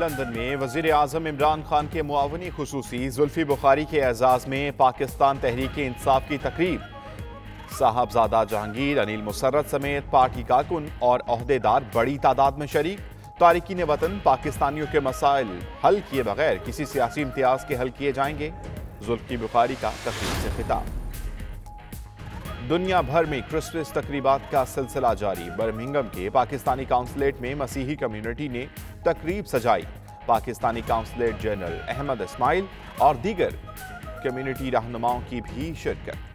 London में वज़ीर आज़म इमरान खान के मुआवनी खुसूसी जुल्फी बुखारी के एजाज़ में पाकिस्तान तहरीक इंसाफ की तकरीब। साहबजादा जहांगीर, अनिल मुसर्रत समेत पार्टी कारकुन और ओहदेदार बड़ी तादाद में शरीक। तारिकीन वतन पाकिस्तानियों के मसाइल हल किए बगैर किसी सियासी इम्तियाज के हल किए जाएंगे। जुल्फी बुखारी का तकरीब से खिताब। दुनिया भर में क्रिसमस तकरीबात का सिलसिला जारी। बर्मिंघम के पाकिस्तानी काउंसलेट में मसीही कम्युनिटी ने तकरीब सजाई। पाकिस्तानी काउंसलेट जनरल अहमद इस्माइल और दीगर कम्युनिटी रहनुमाओं की भी शिरकत।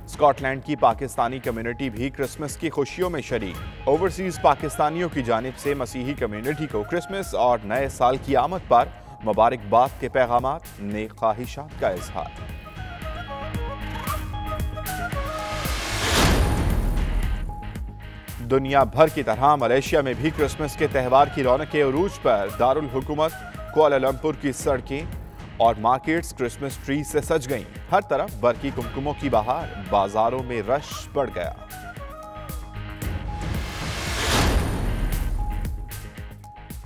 स्कॉटलैंड की पाकिस्तानी कम्युनिटी भी क्रिसमस की खुशियों में शरीक। ओवरसीज पाकिस्तानियों की जानिब से मसीही कम्युनिटी को क्रिसमस और नए साल की आमद पर मुबारकबाद के पैगामात, नेक ख्वाहिशात का इजहार। दुनिया भर की तरह मलेशिया में भी क्रिसमस के त्यौहार की रौनक के उरूज पर दारुल हुकूमत कुआलालंपुर की सड़कें और मार्केट्स क्रिसमस ट्री से सज गईं। हर तरफ बरकी कुमकुमों की बहार, बाजारों में रश बढ़ गया।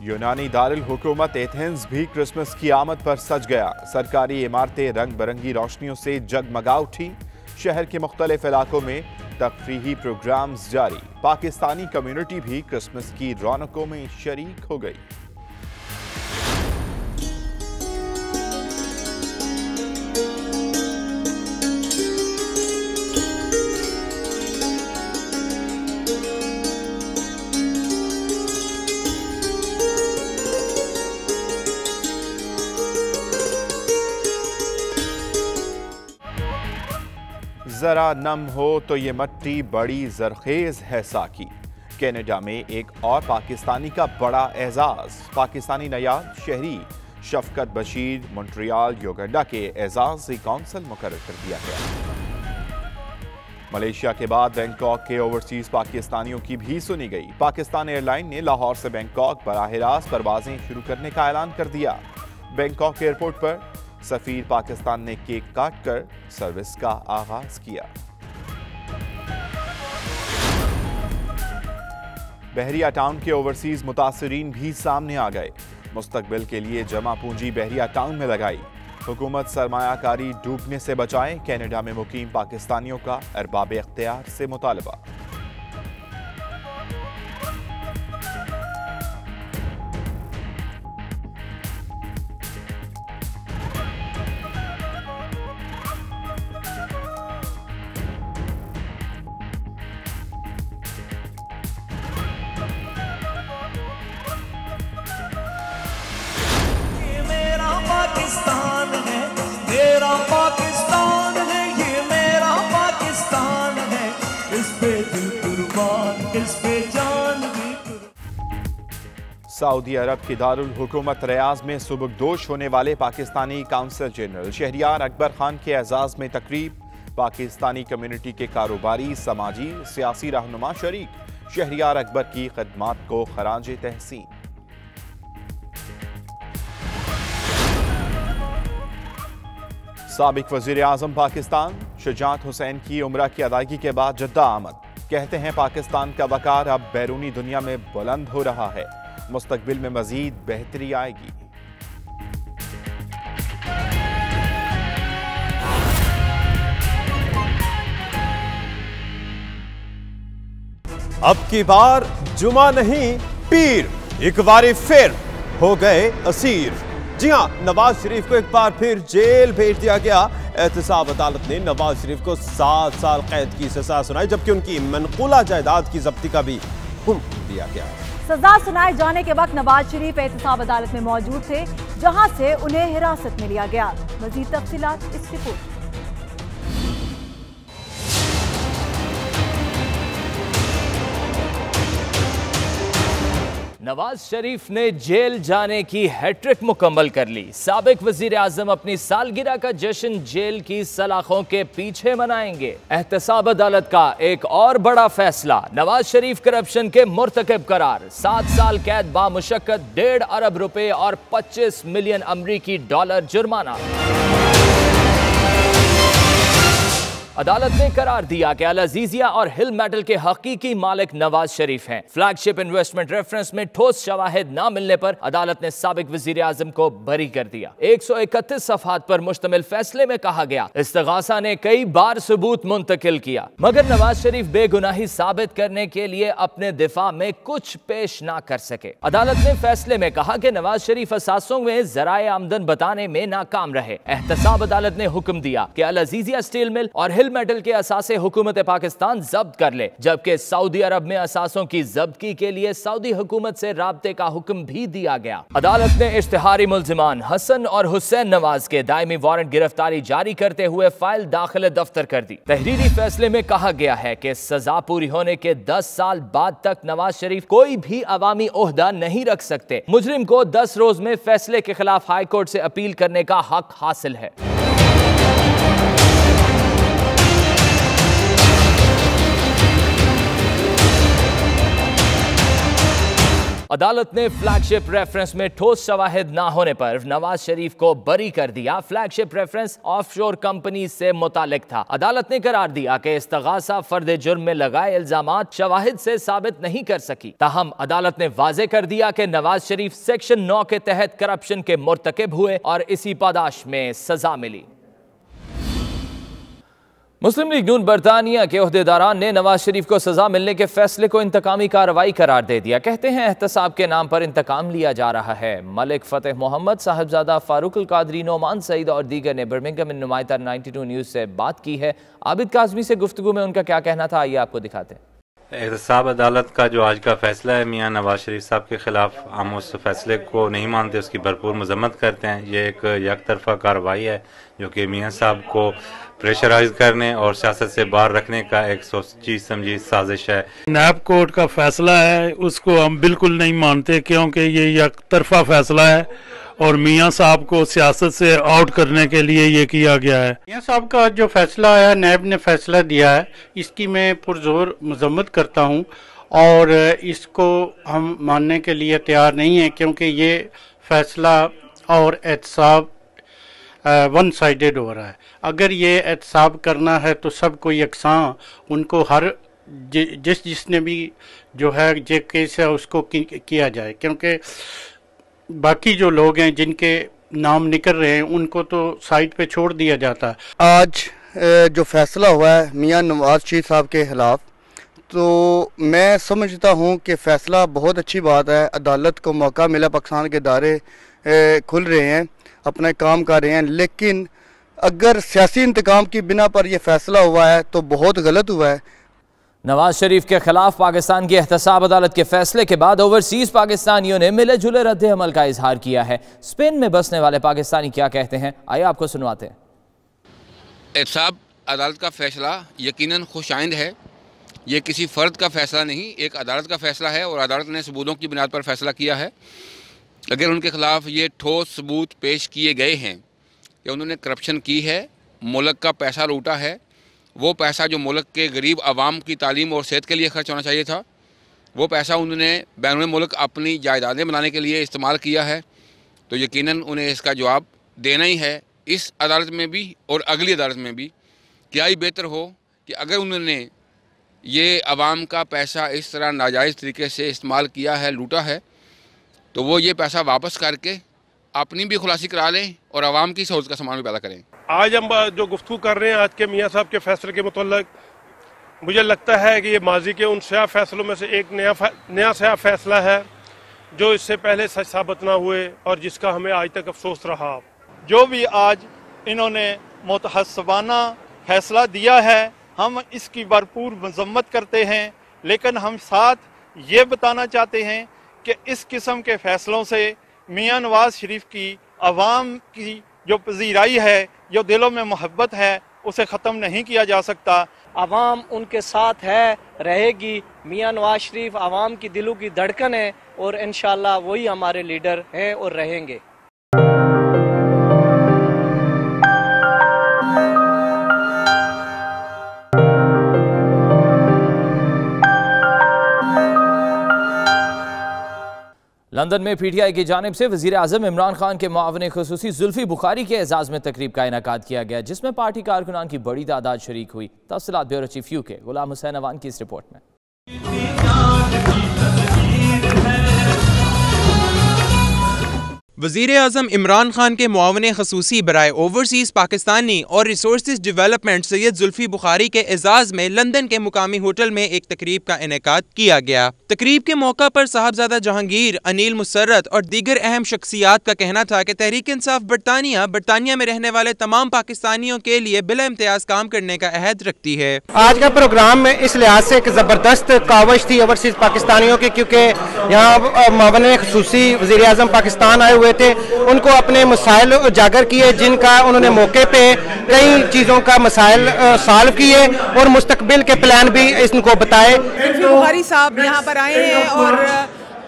यूनानी दारुल हुकूमत एथेंस भी क्रिसमस की आमद पर सज गया। सरकारी इमारतें रंग बिरंगी रोशनियों से जगमगा उठी। शहर के मुख्तलिफ इलाकों में तफरीही प्रोग्राम्स जारी। पाकिस्तानी कम्युनिटी भी क्रिसमस की रौनकों में शरीक हो गई। जरा नम हो तो ये मट्टी बड़ी जरखेज है साकी। कनाडा में एक और पाकिस्तानी का बड़ा एजाज। पाकिस्तानी नयाब शहरी शफकत बशीर मॉन्ट्रियल योगंडा के एजाजी कौंसल मुकर्रर कर दिया गया। मलेशिया के बाद बैंकॉक के ओवरसीज पाकिस्तानियों की भी सुनी गई। पाकिस्तान एयरलाइन ने लाहौर से बैंकॉक बराह रास्त परवाजें शुरू करने का ऐलान कर दिया। बैंकॉक एयरपोर्ट पर सफीर पाकिस्तान ने केक काटकर सर्विस का आगाज किया। बहरिया टाउन के ओवरसीज मुतासिरीन भी सामने आ गए। मुस्तकबिल के लिए जमा पूंजी बहरिया टाउन में लगाई। हुकूमत सरमायाकारी डूबने से बचाए। कनाडा में मुकीम पाकिस्तानियों का अरबाब इख्तियार से मुतालबा। पाकिस्तान है, मेरा पाकिस्तान है, ये मेरा पाकिस्तान है, इस पे दिल कुर्बान, इस पे जान भी कुर्बान। सऊदी अरब की दारुल हुकूमत रियाज में सुबुकदोश होने वाले पाकिस्तानी काउंसिल जनरल शहरियार अकबर खान के एजाज में तकरीब। पाकिस्तानी कम्युनिटी के कारोबारी, समाजी, सियासी रहनुमा शरीक। शहरियार अकबर की खदमात को खराज तहसीन। साबिक वजीर आजम पाकिस्तान शुजात हुसैन की उम्रा की अदायगी के बाद जद्दा आमद। कहते हैं पाकिस्तान का वकार अब बैरूनी दुनिया में बुलंद हो रहा है। मुस्तकबिल में मजीद बेहतरी आएगी। अब की बार जुमा नहीं पीर, एक बार फिर हो गए असीर। जी हां, नवाज शरीफ को एक बार फिर जेल भेज दिया गया। एहतसाब अदालत ने नवाज शरीफ को 7 साल कैद की सजा सुनाई, जबकि उनकी मनकूला जायदाद की जब्ती का भी हुक्म दिया गया। सजा सुनाए जाने के वक्त नवाज शरीफ एहतसाब अदालत में मौजूद थे, जहां से उन्हें हिरासत में लिया गया। मजीद तफसीलात इस रिपोर्ट। नवाज शरीफ ने जेल जाने की हैट्रिक मुकम्मल कर ली। साबिक वजीर आजम अपनी सालगिरह का जश्न जेल की सलाखों के पीछे मनाएंगे। एहतसाब अदालत का एक और बड़ा फैसला, नवाज शरीफ करप्शन के मुर्तकब करार। 7 साल कैद बामुशक्कत, 1.5 अरब रुपए और 25 मिलियन अमरीकी डॉलर जुर्माना। अदालत ने करार दिया कि अल अजीजिया और हिल मेटल के हकीकी मालिक नवाज शरीफ हैं। फ्लैगशिप इन्वेस्टमेंट रेफरेंस में ठोस शवाहिद न मिलने पर अदालत ने साबिक वजीर आजम को बरी कर दिया। 131 सफहात पर मुश्तमिल फैसले में कहा गया, इस्तिगासा ने कई बार सबूत मुंतकिल किया मगर नवाज शरीफ बेगुनाही साबित करने के लिए अपने दिफा में कुछ पेश ना कर सके। अदालत ने फैसले में कहा कि नवाज शरीफ असासों में जराए आमदन बताने में नाकाम रहे। एहतसाब अदालत ने हुक्म दिया कि अल अजीजिया स्टील मिल और हिल मेटल के असासे हुकूमत पाकिस्तान जब्त कर ले, जबकि सऊदी अरब में असासों की जब्ती के लिए सऊदी हुकूमत से राब्ते का हुक्म भी दिया गया। अदालत ने इश्तिहारी मुल्जिमान हसन और हुसैन नवाज के दायमी वारंट गिरफ्तारी जारी करते हुए फाइल दाखिल दफ्तर कर दी। तहरीरी फैसले में कहा गया है कि सजा पूरी होने के 10 साल बाद तक नवाज शरीफ कोई भी अवामी ओहदा नहीं रख सकते। मुजरिम को 10 रोज में फैसले के खिलाफ हाई कोर्ट से अपील करने का हक हासिल है। अदालत ने फ्लैगशिप रेफरेंस में ठोस शवाहिद ना होने पर नवाज शरीफ को बरी कर दिया। फ्लैगशिप रेफरेंस ऑफशोर कंपनी से मुतालिक था। अदालत ने करार दिया कि इस्तिगासा फर्द जुर्म में लगाए इल्जामात शवाहिद से साबित नहीं कर सकी। ताहम अदालत ने वाजे कर दिया कि नवाज शरीफ सेक्शन 9 के तहत करप्शन के मुर्तकिब हुए और इसी पादाश में सजा मिली। मुस्लिम लीग नून बरतानिया के ओहदेदारान ने नवाज शरीफ को सजा मिलने के फैसले को इंतकामी कार्रवाई करार दे दिया। कहते हैं एहतसाब के नाम पर इंतकाम लिया जा रहा है। मलिक फतेह मोहम्मद, साहिबजादा फारूक अल कादरी, नोमान सईद और दीगर ने बर्मिंघम में नुमाइंदा 92 न्यूज़ से बात की है। आबिद काज़मी से गुफ्तगू में उनका क्या कहना था, आइए आपको दिखाते हैं। एहतसाब अदालत का जो आज का फैसला है मियाँ नवाज शरीफ साहब के खिलाफ, हम उस फैसले को नहीं मानते, उसकी भरपूर मजम्मत करते हैं। ये एक यकतरफा कार्रवाई है जो कि मियाँ साहब को प्रेशराइज करने और सियासत से बाहर रखने का एक सोची समझी साजिश है। नैब कोर्ट का फैसला है उसको हम बिल्कुल नहीं मानते, क्योंकि ये यकतरफा फैसला है और मियाँ साहब को सियासत से आउट करने के लिए ये किया गया है। मियाँ साहब का जो फैसला आया, नैब ने फैसला दिया है, इसकी मैं पुरजोर मजम्मत करता हूँ और इसको हम मानने के लिए तैयार नहीं है, क्योंकि ये फैसला और एहतसाब वन साइडेड हो रहा है। अगर ये एहतसाब करना है तो सबको यकसां, उनको हर जिसने भी जो है ये केस है उसको किया जाए, क्योंकि बाकी जो लोग हैं जिनके नाम निकल रहे हैं उनको तो साइड पे छोड़ दिया जाता है। आज जो फैसला हुआ है मियां नवाज शरीफ साहब के खिलाफ, तो मैं समझता हूं कि फ़ैसला बहुत अच्छी बात है। अदालत को मौका मिला, पाकिस्तान के इदारे खुल रहे हैं, अपना काम कर रहे हैं, लेकिन अगर सियासी इंतकाम की बिना पर यह फैसला हुआ है तो बहुत गलत हुआ है। नवाज शरीफ के खिलाफ पाकिस्तान की एहतसाब अदालत के फैसले के बाद ओवरसीज पाकिस्तानियों ने मिले जुले रद्द अमल का इजहार किया है। स्पेन में बसने वाले पाकिस्तानी क्या कहते हैं, आइए आपको सुनवाते हैं। एहतसाब अदालत का फैसला यकीनन खुशाइंद है। ये किसी फ़र्द का फैसला नहीं, एक अदालत का फैसला है और अदालत ने सबूतों की बुनियाद पर फैसला किया है। अगर उनके खिलाफ ये ठोस सबूत पेश किए गए हैं कि उन्होंने करप्शन की है, मुल्क का पैसा लूटा है, वो पैसा जो मुल्क के गरीब आवाम की तालीम और सेहत के लिए खर्च होना चाहिए था, वो पैसा उन्होंने बैरून मुल्क अपनी जायदादें बनाने के लिए इस्तेमाल किया है, तो यकीनन उन्हें इसका जवाब देना ही है, इस अदालत में भी और अगली अदालत में भी। क्या ही बेहतर हो कि अगर उन्होंने ये आवाम का पैसा इस तरह नाजायज़ तरीके से इस्तेमाल किया है, लूटा है, तो वो ये पैसा वापस करके अपनी भी खुलासी करा लें और आवाम की सहूलत का सामान भी पैदा करें। आज हम जो गुफ्तगू कर रहे हैं आज के मियाँ साहब के फैसले के मुतल्लिक, मुझे लगता है कि ये माजी के उन स्याह फैसलों में से एक नया स्याह फैसला है जो इससे पहले सच साबित ना हुए और जिसका हमें आज तक अफसोस रहा। जो भी आज इन्होंने मुतहस्सबाना फैसला दिया है, हम इसकी भरपूर मजम्मत करते हैं, लेकिन हम साथ ये बताना चाहते हैं कि इस किस्म के फैसलों से मियाँ नवाज शरीफ की आवाम की जो पजीराई है, जो दिलों में मोहब्बत है, उसे ख़त्म नहीं किया जा सकता। आवाम उनके साथ है, रहेगी। मियाँ नवाज शरीफ आवाम की दिलों की धड़कन है और इंशाअल्लाह वही हमारे लीडर हैं और रहेंगे। लंदन में पीटीआई की जानिब से वज़ीर आज़म इमरान खान के मुआविन ख़ुसूसी जुल्फी बुखारी के एजाज़ में तकरीब का इनेकाद किया गया, जिसमें पार्टी कारकुनान की बड़ी तादाद शरीक हुई। तफसीलात ब्यूरो चीफ यू के गुलाम हुसैन अवान की इस रिपोर्ट में। वज़ीर आज़म इमरान खान के मुआविन ख़ुसूसी बराए ओवरसीज़ पाकिस्तानी और रिसोर्सेज डेवलपमेंट सैयद जुल्फी बुखारी के एजाज़ में लंदन के मुकामी होटल में एक तकरीब का इनेकाद किया गया। तकरीब के मौका पर साहबजादा जहांगीर, अनिल मुसर्रत और दीगर अहम शख्सियात का कहना था कि तहरीक इंसाफ बरतानिया में रहने वाले तमाम पाकिस्तानियों के लिए बिला इम्तियाज काम करने का अहद रखती है। आज का प्रोग्राम में इस लिहाज से एक ज़बरदस्त कावश थी ओवरसीज़ पाकिस्तानियों की, क्योंकि यहाँ मुआविन ख़ुसूसी वज़ीर आज़म पाकिस्तान आए हुए थे। उनको अपने मसाइल उजागर किए, जिनका उन्होंने मौके पे कई चीज़ों का मसाइल सॉल्व किए और मुस्तकबिल के प्लान भी इनको बताए। बुखारी साहब यहाँ पर आए हैं और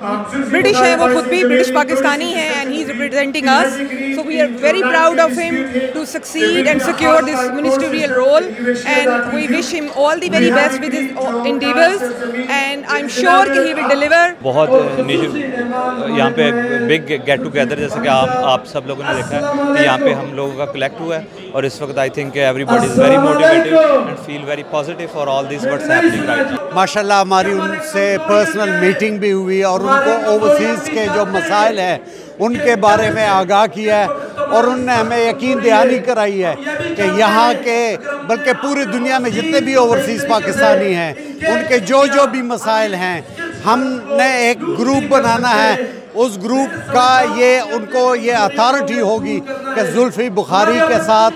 ब्रिटिश है, वो खुद भी ब्रिटिश पाकिस्तानी है and he is representing us, so we are very proud of him to succeed and secure this ministerial role and we wish him all the very best with his endeavours and I am sure कि he will deliver. बहुत यहाँ पे big get together जैसे कि आप सब लोगों ने देखा है कि यहाँ पे हम लोगों का कलेक्ट हुआ है और इस वक्त I think everybody is very motivated and feel very positive for all this what's happening right now. माशाल्लाह हमारी उनसे पर्सनल मीटिंग भी हुई और उनको ओवरसीज़ के जो मसाइल हैं उनके बारे में आगाह किया है और उनने हमें यकीन दहानी कराई है कि यहाँ के बल्कि पूरी दुनिया में जितने भी ओवरसीज़ पाकिस्तानी हैं उनके जो भी मसाइल हैं हमने एक ग्रुप बनाना है। उस ग्रुप का उनको ये अथॉरिटी होगी कि जुल्फी बुखारी के साथ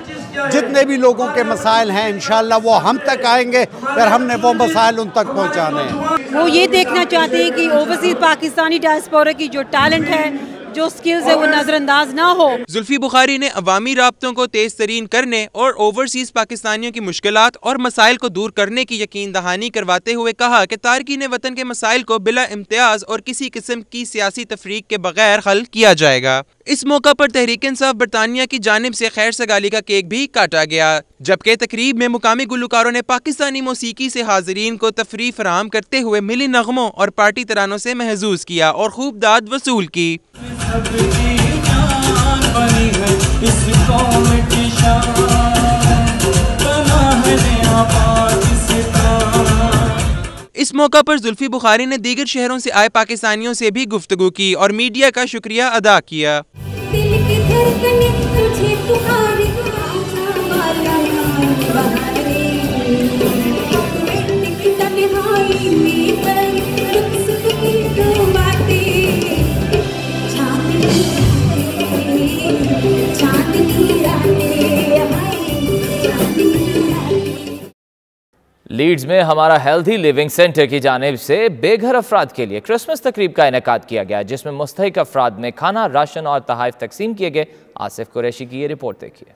जितने भी लोगों के मसाइल हैं इंशाल्लाह वो हम तक आएंगे, फिर हमने वो मसाइल उन तक पहुँचाने हैं। वो ये देखना चाहते हैं कि ओवरसीज़ पाकिस्तानी डायस्पोरा की जो टैलेंट है, जो स्किल्स है, वो नजरअंदाज ना हो। जुल्फी बुखारी ने अवामी राब्तों को तेज तरीन करने और ओवरसीज पाकिस्तानियों की मुश्किलात और मसाइल को दूर करने की यकीन दहानी करवाते हुए कहा कि तारकीन वतन के मसाइल को बिला इम्तियाज और किसी किस्म की सियासी तफरीक के बगैर हल किया जाएगा। इस मौका पर तहरीक इंसाफ बरतानिया की जानिब से खैर सगाली का केक भी काटा गया, जबकि तकरीब में मुकामी गुलकारों ने पाकिस्तानी मौसीकी से हाजिरीन को तफरीह फराहम करते हुए मिली नगमों और पार्टी तरानों से महजूज किया और खूब दाद वसूल की। इस मौका पर जुल्फी बुखारी ने दीगर शहरों से आए पाकिस्तानियों से भी गुफ्तगू की और मीडिया का शुक्रिया अदा किया। लीड्स में हमारा हेल्थी लिविंग सेंटर की जानिब से बेघर अफराद के लिए क्रिसमस तकरीब का इनेकाद किया गया, जिसमें मुस्तहिक अफराद में खाना, राशन और तहाइफ तकसीम किए गए। आसिफ कुरैशी की ये रिपोर्ट देखिए।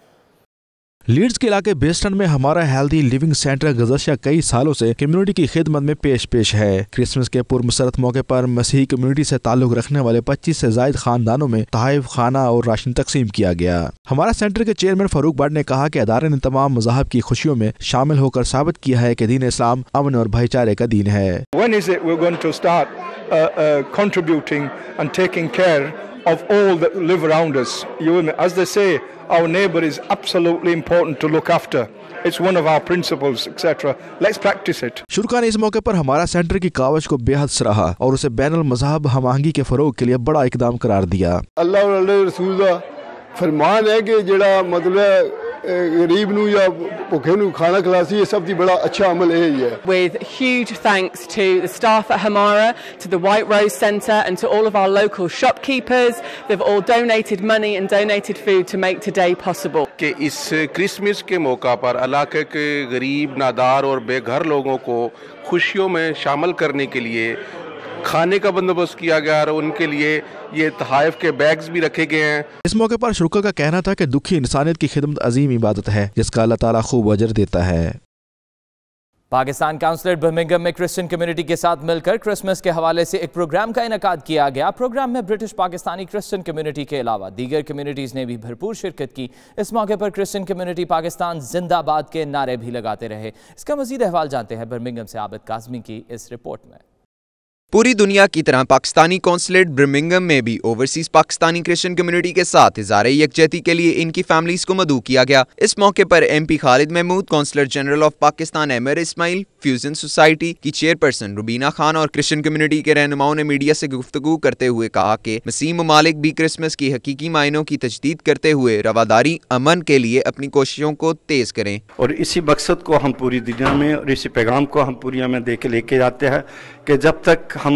लीड्स के इलाके बेस्टन में हमारा हेल्दी लिविंग सेंटर गुज़श्ता कई सालों से कम्युनिटी की खिदमत में पेश है। क्रिसमस के पुरमसरत मौके पर मसीही कम्युनिटी से ताल्लुक रखने वाले 25 से ज़ायद खानदानों में तहाइफ, खाना और राशन तकसीम किया गया। हमारा सेंटर के चेयरमैन फारूक बट ने कहा कि अदारे ने तमाम मज़ाहब की खुशियों में शामिल होकर साबित किया है कि दीन इस्लाम अमन और भाईचारे का दीन है। Of all that live around us, as they say, our neighbour is absolutely important to look after. It's one of our principles, etc. Let's practice it. शुरका ने इस मौके पर हमारा सेंटर की कावश को बेहद सराहा और उसे बैनुल मज़हब हमआहंगी के फरोग के लिए बड़ा इकदाम करार दिया। अल्लाह और रसूल दा फरमान है कि जेड़ा मतलब गरीब नू या भुखे नू खाना खिलासी, ये सब दी बड़ा अच्छा अमल है ही है। With huge thanks to the staff at Hamara, to the White Rose Centre and to all of our local shopkeepers, they've all donated money and donated food to make today possible. कि इस Christmas के मौका पर इलाके के गरीब, नादार और बेघर लोगों को खुशियों में शामिल करने के लिए खाने का बंदोबस्त किया गया और उनके लिए ये तहाइफ के बैग्स भी रखे गए हैं। इस मौके पर शुक्र का कहना था कि दुखी इंसानियत की खिदमत अजीम इबादत है जिसका अल्लाह ताला खूब अजर देता है। पाकिस्तान काउंसिल बर्मिंघम में क्रिश्चियन कम्युनिटी के साथ मिलकर क्रिसमस के हवाले से एक प्रोग्राम का इनेकाद किया गया। प्रोग्राम में ब्रिटिश पाकिस्तानी क्रिश्चियन कम्युनिटी के अलावा दीगर कम्युनिटीज़ ने भी भरपूर शिरकत की। इस मौके पर क्रिश्चियन कम्युनिटी पाकिस्तान जिंदाबाद के नारे भी लगाते रहे। इसका मजीद अहवाल जानते हैं बर्मिंघम से आबिद काज़मी की इस रिपोर्ट में। पूरी दुनिया की तरह पाकिस्तानी कौंसलेट बर्मिंघम में भी ओवरसीज पाकिस्तानी क्रिश्चियन कम्युनिटी के साथ इज़हारे यकजहती के लिए इनकी फैमिलीज को मदऊ किया गया। इस मौके पर MP Khalid Mahmood, counsellor general of Pakistan Amir Ismail, fusion society की चेयरपर्सन रुबीना खान और क्रिश्चियन कम्युनिटी के रहनुमाओं ने मीडिया से गुफ्तगू करते हुए कहा कि मसीह ममालिक भी क्रिसमस की हकीकी मायनों की तजदीद करते हुए रवादारी अमन के लिए अपनी कोशिशों को तेज करें। और इसी मकसद को हम पूरी दुनिया में और इसी पैगाम को हम पूरी में दे के लेके जाते हैं कि जब तक हम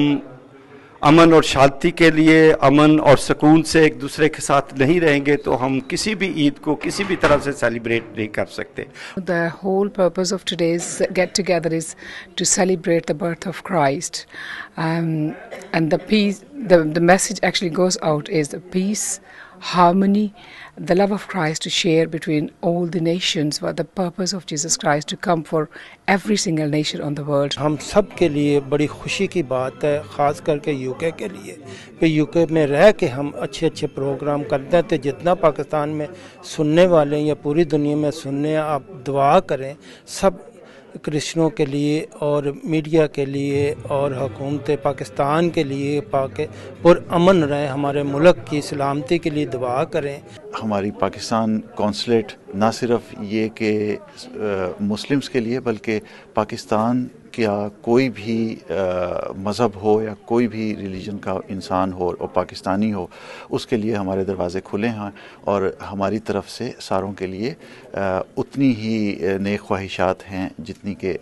अमन और शांति के लिए, अमन और सुकून से एक दूसरे के साथ नहीं रहेंगे तो हम किसी भी ईद को किसी भी तरह से सेलिब्रेट नहीं कर सकते। The whole purpose of today's get together is to celebrate the birth of Christ, and the peace. The message actually goes out is the peace, harmony, the love of Christ to share between all the nations. What the purpose of Jesus Christ to come for every single nation on the world. हम सब के लिए बड़ी खुशी की बात है, ख़ास करके यूके के लिए कि यूके में रह के हम अच्छे अच्छे प्रोग्राम करते हैं। तो जितना पाकिस्तान में सुनने वाले या पूरी दुनिया में सुनने, आप दुआ करें सब क्रिश्चियनों के लिए और मीडिया के लिए और हुकूमत पाकिस्तान के लिए, पुरअमन रहे, हमारे मुल्क की सलामती के लिए दुआ करें। हमारी पाकिस्तान कौंसलेट ना सिर्फ ये कि मुस्लिम्स के लिए बल्कि पाकिस्तान क्या कोई भी मज़हब हो या कोई भी रिलीजन का इंसान हो और पाकिस्तानी हो, उसके लिए हमारे दरवाज़े खुले हैं और हमारी तरफ से सारों के लिए उतनी ही नेक ख्वाहिशात हैं जितनी के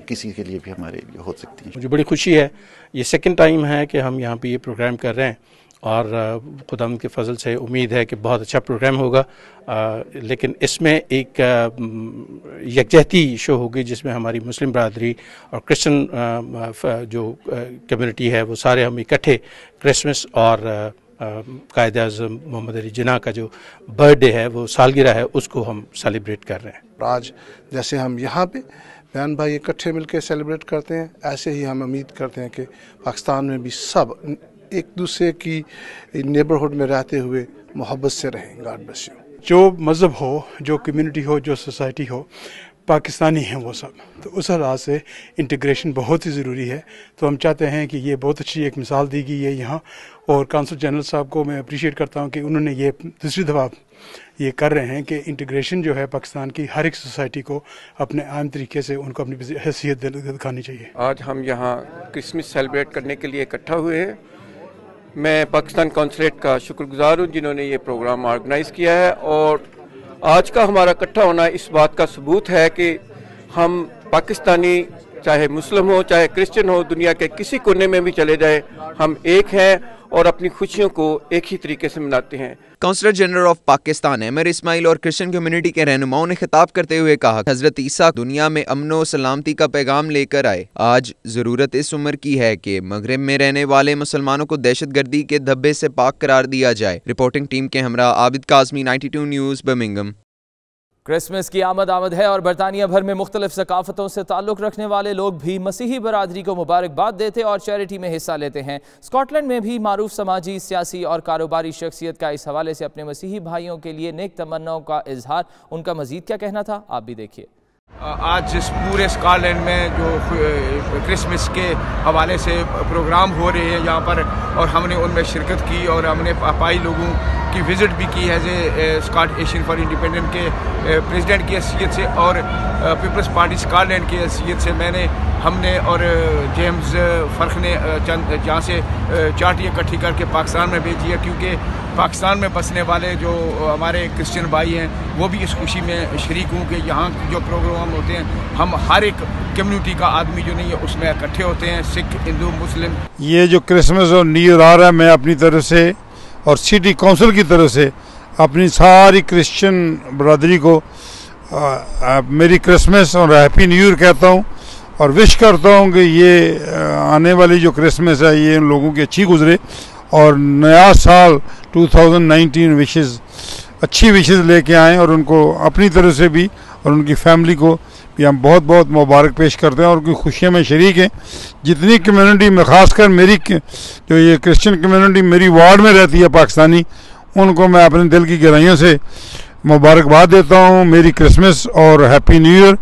किसी के लिए भी हमारे लिए हो सकती हैं। मुझे बड़ी खुशी है, ये सेकंड टाइम है कि हम यहाँ पे ये प्रोग्राम कर रहे हैं और खुदावंद के फजल से उम्मीद है कि बहुत अच्छा प्रोग्राम होगा। लेकिन इसमें एक यकजहती शो होगी जिसमें हमारी मुस्लिम बरादरी और क्रिश्चियन जो कम्युनिटी है वो सारे हम इकट्ठे क्रिसमस और कायद आज़म मोहम्मद अली जिन्ना का जो बर्थडे है, वो सालगिरह है, उसको हम सेलिब्रेट कर रहे हैं। आज जैसे हम यहाँ पे बहन भाई इकट्ठे मिलकर सेलिब्रेट करते हैं, ऐसे ही हम उम्मीद करते हैं कि पाकिस्तान में भी सब एक दूसरे की नेबरहुड में रहते हुए मोहब्बत से रहें। God bless you. जो मज़हब हो, जो कम्युनिटी हो, जो सोसाइटी हो, पाकिस्तानी हैं वो सब, तो उस लिहाज से इंटीग्रेशन बहुत ही ज़रूरी है। तो हम चाहते हैं कि ये बहुत अच्छी एक मिसाल दी गई है यहाँ, और काउंसिल जनरल साहब को मैं अप्रिशिएट करता हूँ कि उन्होंने ये दूसरी दफ़ा ये कर रहे हैं कि इंटीग्रेशन जो है पाकिस्तान की हर एक सोसाइटी को अपने आम तरीके से उनको अपनी हैसियत दिखानी चाहिए। आज हम यहाँ क्रिसमस सेलिब्रेट करने के लिए इकट्ठा हुए हैं। मैं पाकिस्तान कौंसलेट का शुक्रगुजार हूँ जिन्होंने ये प्रोग्राम ऑर्गेनाइज़ किया है, और आज का हमारा इकट्ठा होना इस बात का सबूत है कि हम पाकिस्तानी चाहे मुस्लिम हो चाहे क्रिश्चियन हो, दुनिया के किसी कोने में भी चले जाए, हम एक हैं और अपनी खुशियों को एक ही तरीके से मनाते हैं। Counsellor general of Pakistan Amir Ismail और क्रिश्चियन कम्युनिटी के रहनुमाओं ने खिताब करते हुए कहा, हजरत ईसा दुनिया में अमन और सलामती का पैगाम लेकर आए। आज जरूरत इस उम्र की है कि मगरिब में रहने वाले मुसलमानों को दहशतगर्दी के धब्बे से पाक करार दिया जाए। रिपोर्टिंग टीम के हमरा Abid Kazmi, 92 news, Birmingham. Christmas की आमद है और बरतानिया भर में मुख्तलिफ सकाफतों से ताल्लुक़ रखने वाले लोग भी मसीही बरादरी को मुबारकबाद देते और चैरिटी में हिस्सा लेते हैं। स्कॉटलैंड में भी मारूफ समाजी, सियासी और कारोबारी शख्सियत का इस हवाले से अपने मसीही भाइयों के लिए नेक तमन्नाओं का इजहार। उनका मजीद क्या कहना था, आप भी देखिए। आज इस पूरे स्कॉटलैंड में जो क्रिसमस के हवाले से प्रोग्राम हो रहे हैं यहाँ पर, और हमने उनमें शिरकत की और हमने पाई लोगों की विज़िट भी की है स्कॉट एशियन फॉर इंडिपेंडेंट के प्रेसिडेंट की हैसियत से और पीपल्स पार्टी स्कॉटलैंड की हैसियत से हमने और जेम्स फ़र्क ने जहाँ से चार्टी इकट्ठी करके पाकिस्तान में भेजी है, क्योंकि पाकिस्तान में बसने वाले जो हमारे क्रिश्चियन भाई हैं वो भी इस खुशी में शरीक हूँ कि यहाँ जो प्रोग्राम होते हैं हम हर एक कम्युनिटी का आदमी जो नहीं है उसमें इकट्ठे होते हैं, सिख, हिंदू, मुस्लिम। ये जो क्रिसमस और न्यू ईयर आ रहा है, मैं अपनी तरफ से और सिटी काउंसिल की तरफ से अपनी सारी क्रिश्चियन बरादरी को मेरी क्रिसमस और हैप्पी न्यू ईयर कहता हूँ और विश करता हूँ कि ये आने वाली जो क्रिसमस है ये उन लोगों की अच्छी गुजरे और नया साल 2019 विशेज़ अच्छी विशेज़ लेके आएँ और उनको अपनी तरफ से भी और उनकी फैमिली को भी हम बहुत बहुत मुबारक पेश करते हैं और उनकी खुशियों में शरीक हैं। जितनी कम्युनिटी में ख़ासकर मेरी जो ये क्रिश्चियन कम्युनिटी मेरी वार्ड में रहती है पाकिस्तानी, उनको मैं अपने दिल की गहराइयों से मुबारकबाद देता हूँ मेरी क्रिसमस और हैप्पी न्यू ईयर।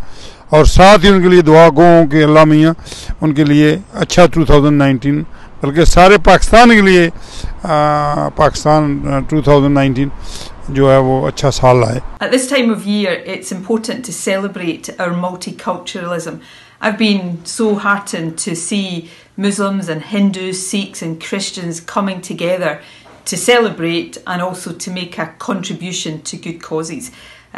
और साथ ही उनके लिए दुआ गो कि अल्लाह मियाँ उनके लिए अच्छा 2019, बल्कि सारे पाकिस्तान के लिए पाकिस्तान 2019 जो है वो अच्छा साल लाए। At this time of year, it's important to celebrate our multiculturalism. I've been so heartened to see Muslims and Hindus, Sikhs and Christians coming together to celebrate and also to make a contribution to good causes.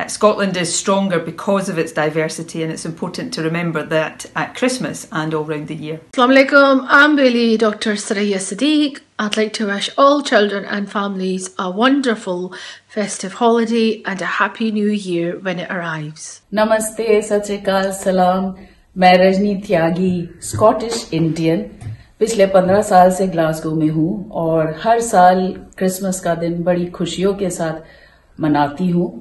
Scotland is stronger because of its diversity, and it's important to remember that at Christmas and all round the year. Assalamu alaikum, I'm Bailey Dr. Saraya Sadiq. I'd like to wish all children and families a wonderful festive holiday and a happy new year when it arrives. Namaste, Sat Sri Akal, Salam. मैं रजनी त्यागी Scottish Indian पिछले 15 साल से Glasgow में हूँ और हर साल Christmas का दिन बड़ी खुशियों के साथ मनाती हूँ।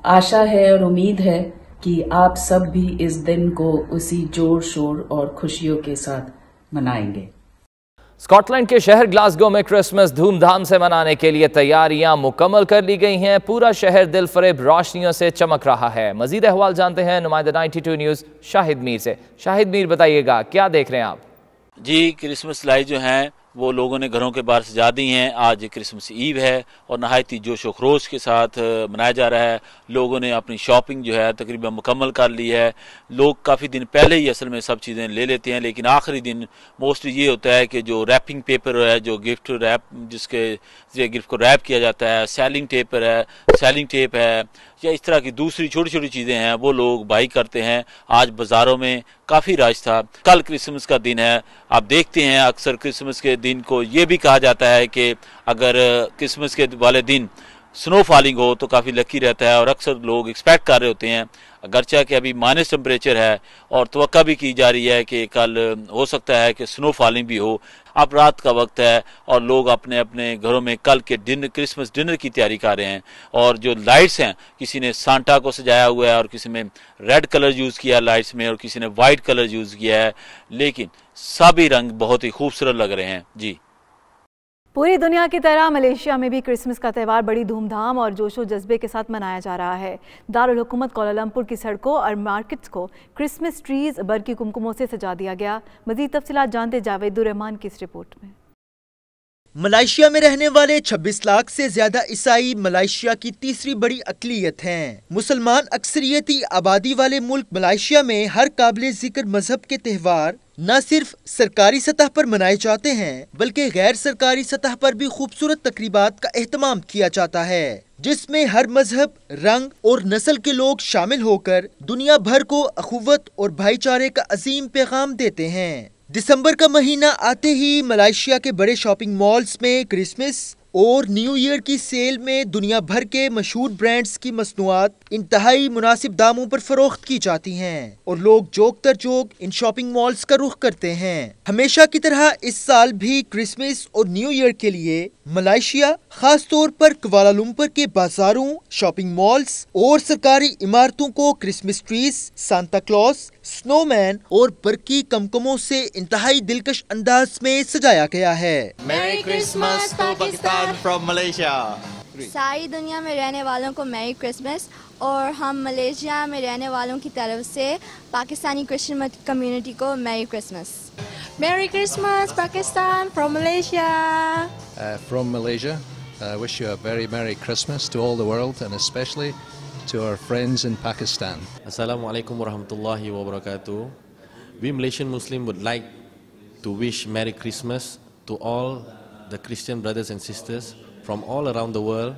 आशा है और उम्मीद है कि आप सब भी इस दिन को उसी जोर शोर और खुशियों के साथ मनाएंगे। स्कॉटलैंड के शहर ग्लासगो में क्रिसमस धूमधाम से मनाने के लिए तैयारियां मुकम्मल कर ली गई हैं। पूरा शहर दिलफरेब रोशनियों से चमक रहा है। मजीद अहवाल जानते हैं नुमाइंदा 92 न्यूज़ शाहिद मीर से। शाहिद मीर, बताइएगा क्या देख रहे हैं आप? जी, क्रिसमस लाइट जो हैं वो लोगों ने घरों के बाहर सजा दी हैं। आज क्रिसमस ईव है और नहायत ही जोश व खरोश के साथ मनाया जा रहा है। लोगों ने अपनी शॉपिंग जो है तकरीबन मुकम्मल कर ली है। लोग काफ़ी दिन पहले ही असल में सब चीज़ें ले लेते हैं, लेकिन आखिरी दिन मोस्टली ये होता है कि जो रैपिंग पेपर है, जो गिफ्ट रैप जिसके गिफ्ट को रैप किया जाता है, सेलिंग टेप है या इस तरह की दूसरी छोटी छोटी चीज़ें हैं, वो लोग बाई करते हैं। आज बाज़ारों में काफ़ी रश था। कल क्रिसमस का दिन है। आप देखते हैं अक्सर क्रिसमस के दिन को ये भी कहा जाता है कि अगर क्रिसमस के वाले दिन स्नो फॉलिंग हो तो काफ़ी लकी रहता है और अक्सर लोग एक्सपेक्ट कर रहे होते हैं। अगरचा कि अभी माइनस टेम्परेचर है और तवक्का भी की जा रही है कि कल हो सकता है कि स्नो फॉलिंग भी हो। अब रात का वक्त है और लोग अपने अपने घरों में कल के क्रिसमस डिनर की तैयारी कर रहे हैं। और जो लाइट्स हैं, किसी ने सांता को सजाया हुआ है और किसी ने रेड कलर यूज़ किया लाइट्स में और किसी ने वाइट कलर यूज़ किया है, लेकिन सभी रंग बहुत ही खूबसूरत लग रहे हैं। जी, पूरी दुनिया की तरह मलेशिया में भी क्रिसमस का त्यौहार बड़ी धूमधाम और जोशो जज्बे के साथ मनाया जा रहा है। दारुल हुकूमत कोलालमपुर की सड़कों और मार्केट्स को क्रिसमस ट्रीज बरकी कुमकुमों से सजा दिया गया। मजीद तफसीलात जानते जावेदुर रहमान की इस रिपोर्ट में। मलेशिया में रहने वाले 26 लाख से ज्यादा ईसाई मलेशिया की तीसरी बड़ी अकलियत हैं। मुसलमान अक्सरियती आबादी वाले मुल्क मलेशिया में हर काबिल जिक्र मजहब के त्यौहार न सिर्फ सरकारी सतह पर मनाए जाते हैं बल्कि गैर सरकारी सतह पर भी खूबसूरत तकरीबात का एहतमाम किया जाता है, जिसमें हर मजहब, रंग और नस्ल के लोग शामिल होकर दुनिया भर को अखुवत और भाईचारे का अजीम पैगाम देते हैं। दिसंबर का महीना आते ही मलेशिया के बड़े शॉपिंग मॉल्स में क्रिसमस और न्यू ईयर की सेल में दुनिया भर के मशहूर ब्रांड्स की मसनूआत इंतहाई मुनासिब दामों पर फरोख्त की जाती हैं और लोग जोक तर जोक इन शॉपिंग मॉल्स का रुख करते हैं। हमेशा की तरह इस साल भी क्रिसमस और न्यू ईयर के लिए मलेशिया खास तौर पर कुआलालंपुर के बाजारों, शॉपिंग मॉल्स और सरकारी इमारतों को Christmas trees, Santa Claus, snowman और बरकी कमकमों से इंतहाई दिलकश अंदाज में सजाया गया है। मेरी क्रिसमस पाकिस्तान फ्रॉम मलेशिया। सारी दुनिया में रहने वालों को मैरी क्रिसमस और हम मलेशिया में रहने वालों की तरफ से पाकिस्तानी क्रिश्चियन कम्युनिटी को merry Christmas. Merry Christmas, Pakistan, from Malaysia. From Malaysia, I wish you a very Merry Christmas to all the world and especially to our friends in Pakistan. Assalamualaikum warahmatullahi wabarakatuh. We Malaysian Muslim would like to wish Merry Christmas to all the Christian brothers and sisters from all around the world,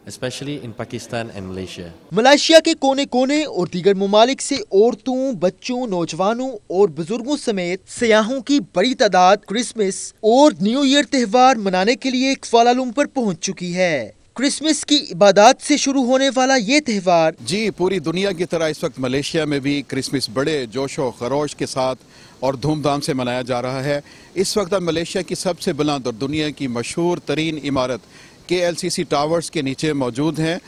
especially in Pakistan and Malaysia. Malaysia के कोने कोने और दीगर ममालिक से औरतों, बच्चों, नौजवानों और बुजुर्गों समेत सयाहों की बड़ी तादाद क्रिसमस और न्यू ईयर त्यौहार मनाने के लिए कुआलालंपुर पहुंच चुकी है। क्रिसमस की इबादत से शुरू होने वाला ये त्यौहार जी पूरी दुनिया की तरह इस वक्त मलेशिया में भी क्रिसमस बड़े जोशो खरोश के साथ और धूमधाम से मनाया जा रहा है। इस वक्त मलेशिया की सबसे बुलंद और दुनिया की मशहूर तरीन इमारत KLCC टावर्स के नीचे मौजूद हैं।